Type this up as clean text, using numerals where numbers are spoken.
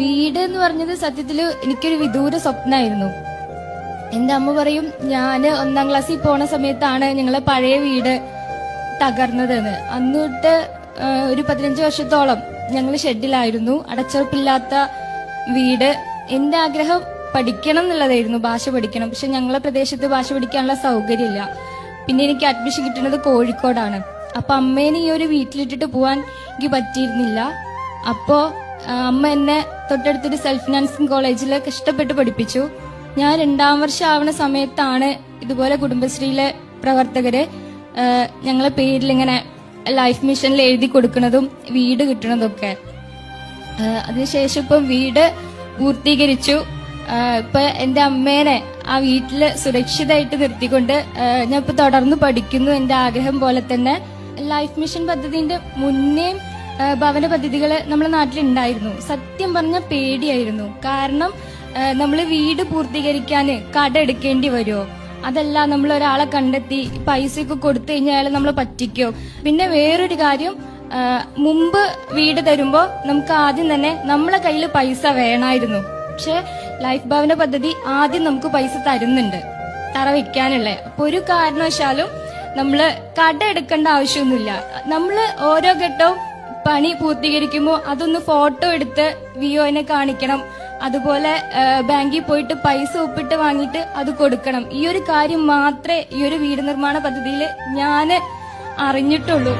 വീട് എന്ന് പറഞ്ഞത് സത്യത്തില് എനിക്കൊരു വിദൂര സ്വപ്നമായിരുന്നു. എന്റെ അമ്മ പറയും, ഞാന് 1ാം ക്ലാസ്സിൽ പോണ സമയത്താണ് ഞങ്ങളെ പഴയ വീട് തകർന്നതെന്ന്. അന്നിട്ട് ഒരു 15 വർഷത്തോളം ഞങ്ങൾ ഷെഡിലായിരുന്നു, അടച്ചുറപ്പില്ലാത്ത വീട്. എന്റെ ആഗ്രഹം പഠിക്കണം എന്നുള്ളതായിരുന്നു, ഭാഷ പഠിക്കണം. പക്ഷെ ഞങ്ങളെ പ്രദേശത്ത് ഭാഷ പഠിക്കാനുള്ള സൗകര്യമില്ല. പിന്നെ എനിക്ക് അഡ്മിഷൻ കിട്ടുന്നത് കോഴിക്കോടാണ്. അപ്പൊ അമ്മേനെ ഈ ഒരു വീട്ടിലിട്ടിട്ട് പോവാൻ എനിക്ക് പറ്റിയിരുന്നില്ല. അപ്പോ അമ്മ എന്നെ തൊട്ടടുത്തൊരു സെൽഫ് ഫിനാൻസിങ് കോളേജിൽ കഷ്ടപ്പെട്ട് പഠിപ്പിച്ചു. ഞാൻ 2ാം വർഷം ആവുന്ന സമയത്താണ് ഇതുപോലെ കുടുംബശ്രീയിലെ പ്രവർത്തകര് ഞങ്ങളെ പേരിൽ ഇങ്ങനെ ലൈഫ് മിഷനിൽ എഴുതി കൊടുക്കുന്നതും വീട് കിട്ടണതൊക്കെ. അതിനുശേഷം ഇപ്പം വീട് പൂർത്തീകരിച്ചു. ഇപ്പൊ എന്റെ അമ്മേനെ ആ വീട്ടില് സുരക്ഷിതമായിട്ട് നിർത്തിക്കൊണ്ട് ഞാൻ ഇപ്പൊ തുടർന്ന് പഠിക്കുന്നു. എന്റെ ആഗ്രഹം പോലെ തന്നെ ലൈഫ് മിഷൻ പദ്ധതിന്റെ മുന്നേയും ഭവന പദ്ധതികള് നമ്മുടെ നാട്ടിലുണ്ടായിരുന്നു. സത്യം പറഞ്ഞ പേടിയായിരുന്നു. കാരണം നമ്മൾ വീട് പൂർത്തീകരിക്കാന് കട എടുക്കേണ്ടി വരുമോ, അതല്ല നമ്മൾ ഒരാളെ കണ്ടെത്തി പൈസയൊക്കെ കൊടുത്തു കഴിഞ്ഞാൽ അയാൾ നമ്മളെ പറ്റിക്കോ. പിന്നെ വേറൊരു കാര്യം, മുമ്പ് വീട് തരുമ്പോ നമുക്ക് ആദ്യം തന്നെ നമ്മളെ കയ്യിൽ പൈസ വേണമായിരുന്നു. പക്ഷെ ലൈഫ് ഭവന പദ്ധതി ആദ്യം നമുക്ക് പൈസ തരുന്നുണ്ട് തറ വെക്കാനുള്ള. അപ്പൊ ഒരു കാരണവശാലും നമ്മള് കട എടുക്കേണ്ട ആവശ്യമൊന്നുമില്ല. നമ്മള് ഓരോ ഘട്ടവും പണി പൂർത്തീകരിക്കുമ്പോൾ അതൊന്ന് ഫോട്ടോ എടുത്ത് വിഒനെ കാണിക്കണം. അതുപോലെ ബാങ്കിൽ പോയിട്ട് പൈസ ഒപ്പിട്ട് വാങ്ങിയിട്ട് അത് കൊടുക്കണം. ഈ ഒരു കാര്യം മാത്രമേ ഈ ഒരു വീട് നിർമ്മാണ പദ്ധതിയിൽ ഞാൻ അറിഞ്ഞിട്ടുള്ളൂ.